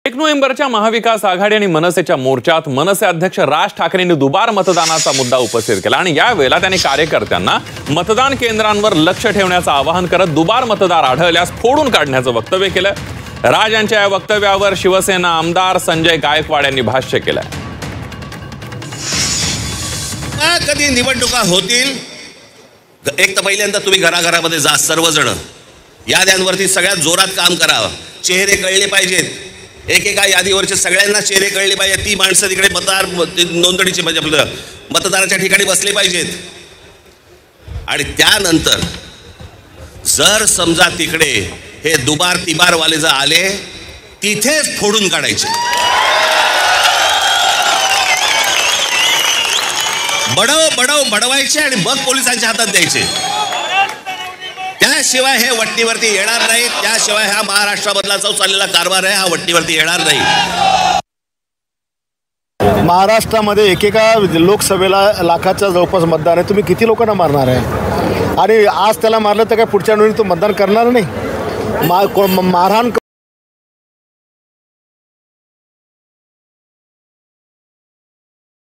1 नोव्हेंबरच्या महाविकास आघाडी आणि मनसेच्या मोर्चात मनसे अध्यक्ष राज ठाकरेंनी दुबार मतदानाचा मुद्दा उपस्थित केला आणि यावेळेला त्यांनी कार्यकर्त्यांना मतदान केंद्रांवर लक्ष ठेवण्याचं आवाहन करत दुबार मतदार आढळल्यास फोडून काढण्याचं वक्तव्य केलं। राज यांच्या या वक्तव्यावर शिवसेना आमदार संजय गायकवाड यांनी भाष्य केलं। कधी निवडणुका होतील एक तर पहिल्यांदा तुम्ही घराघरामध्ये जा, सर्वजण याद्यांवरती सगळ्यात जोरात काम करावं। चेहरे कळले पाहिजेत, एकेका यादीवरचे सगळ्यांना चेहरे कळले पाहिजेत। ती माणसं तिकडे मतदार नोंदणीचे म्हणजे आपलं मतदाराच्या ठिकाणी बसले पाहिजेत आणि त्यानंतर जर समजा तिकडे हे दुबार तिबार वाले जर आले तिथेच फोडून काढायचे। बडवायचे आणि मग पोलिसांच्या हातात द्यायचे। त्याशिवाय हे वट्टीवरती येणार नाही, त्याशिवाय हा महाराष्ट्रामधला जो चाललेला कारभार आहे हा वट्टीवरती येणार नाही। महाराष्ट्रामध्ये एकेका लोकसभेला लाखाच्या जवळपास मतदान आहे। तुम्ही किती लोकांना मारणार आहे? आणि आज त्याला मारलं तर काय पुढच्या निवडणुकीत तो मतदान करणार नाही? मारहाण